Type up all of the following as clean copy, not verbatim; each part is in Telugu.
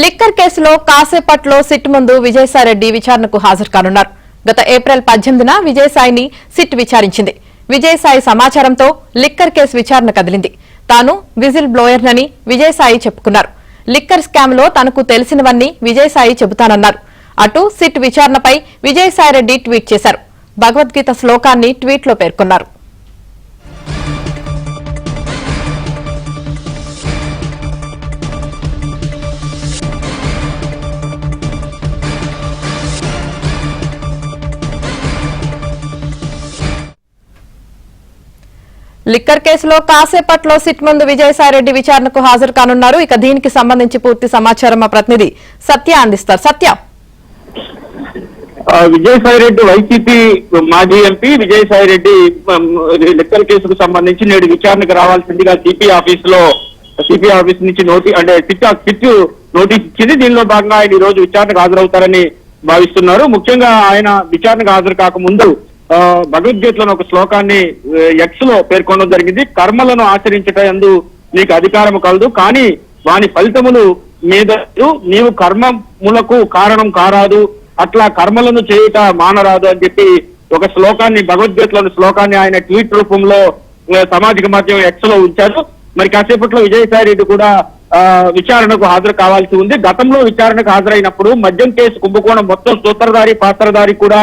లిక్కర్ కేసులో కాసేపట్లో సిట్ ముందు విజయసాయిరెడ్డి విచారణకు హాజరు కానున్నారు. గత ఏప్రిల్ 18న విజయసాయిని సిట్ విచారించింది. విజయసాయి సమాచారంతో లిక్కర్ కేసు విచారణ కదిలింది. తాను విజిల్ బ్లోయర్నని విజయసాయి చెప్పుకున్నారు. లిక్కర్ స్కామ్ లో తనకు తెలిసినవన్నీ విజయసాయి చెబుతానన్నారు. అటు సిట్ విచారణపై విజయసాయిరెడ్డి ట్వీట్ చేశారు. భగవద్గీత శ్లోకాన్ని ట్వీట్లో పేర్కొన్నారు. లిక్కర్ కేసులో కాసేపట్లో సిట్ ముందు విజయసాయిరెడ్డి విచారణకు హాజరు కానున్నారు. ఇక దీనికి సంబంధించి పూర్తి సమాచారం మా ప్రతినిధి సత్య అందిస్తారు. సత్య, విజయసాయిరెడ్డి వైసీపీ మాజీ ఎంపీ విజయసాయిరెడ్డి లిక్కర్ కేసుకు సంబంధించి నేడు విచారణకు రావాల్సిందిగా సిపి ఆఫీస్ నుంచి సిట్ నోటీస్ ఇచ్చింది. దీనిలో భాగంగా ఆయన ఈ రోజు విచారణకు హాజరవుతారని భావిస్తున్నారు. ముఖ్యంగా ఆయన విచారణకు హాజరు కాకముందు భగవద్గీతలోని ఒక శ్లోకాన్ని ఎక్స్ లో పేర్కొనడం జరిగింది. కర్మలను ఆచరించటందు నీకు అధికారం కలదు, కానీ వాని ఫలితములు మీద నీవు కర్మములకు కారణం కారాదు, అట్లా కర్మలను చేయుట మానరాదు అని చెప్పి ఒక శ్లోకాన్ని, భగవద్గీతలోని శ్లోకాన్ని ఆయన ట్వీట్ రూపంలో సామాజిక మాధ్యమం ఎక్స్ లో ఉంచారు. మరి కాసేపట్లో విజయసాయిరెడ్డి కూడా విచారణకు హాజరు కావాల్సి ఉంది. గతంలో విచారణకు హాజరైనప్పుడు మద్యం కేసు కుంభకోణం మొత్తం సూత్రధారి పాత్రధారి కూడా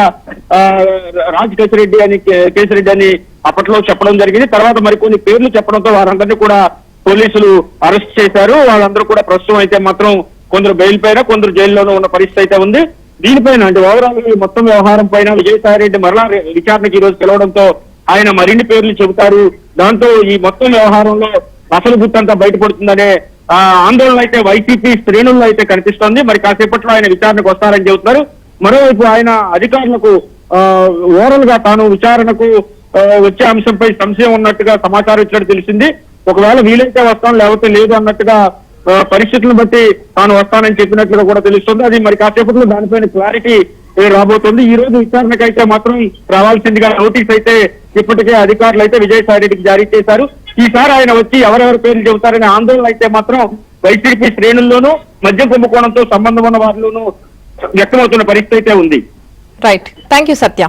కేసిరెడ్డి అని అప్పట్లో చెప్పడం జరిగింది. తర్వాత మరికొన్ని పేర్లు చెప్పడంతో వారందరినీ కూడా పోలీసులు అరెస్ట్ చేశారు. వాళ్ళందరూ కూడా ప్రస్తుతం అయితే మాత్రం కొందరు బెయిల్ పైన, కొందరు జైల్లోనూ ఉన్న పరిస్థితి అయితే ఉంది. దీనిపైన అంటే ఓవరాల్ ఈ మొత్తం వ్యవహారం పైన విజయసాయిరెడ్డి మరలా విచారణకు ఈ రోజు పిలవడంతో ఆయన మరిన్ని పేర్లు చెబుతారు. దాంతో ఈ మొత్తం వ్యవహారంలో అసలు గుర్తంతా బయటపడుతుందనే ఆందోళన అయితే వైసీపీ శ్రేణుల్లో అయితే కనిపిస్తోంది. మరి కాసేపట్లో ఆయన విచారణకు వస్తారని చెబుతున్నారు. మరోవైపు ఆయన అధికారులకు ఓవరాల్ గా తాను విచారణకు వచ్చే అంశంపై సంశయం ఉన్నట్టుగా సమాచారం ఇచ్చినట్టు తెలిసింది. ఒకవేళ వీలైతే వస్తాను, లేకపోతే లేదు అన్నట్టుగా పరిస్థితులను బట్టి తాను వస్తానని చెప్పినట్లుగా కూడా తెలుస్తుంది. అది మరి కాసేపట్లో దానిపైన క్లారిటీ రాబోతుంది. ఈ రోజు విచారణకైతే మాత్రం రావాల్సిందిగా నోటీస్ అయితే ఇప్పటికే అధికారులు అయితే విజయసాయిరెడ్డికి జారీ చేశారు. ఈసారి ఆయన వచ్చి ఎవరెవరి పేర్లు చెబుతారనే ఆందోళన అయితే మాత్రం వైసీపీ శ్రేణుల్లోనూ మద్యం కుంభకోణంతో సంబంధం ఉన్న వారిలోనూ వ్యక్తమవుతున్న పరిస్థితి అయితే ఉంది. Right, thank you Satya.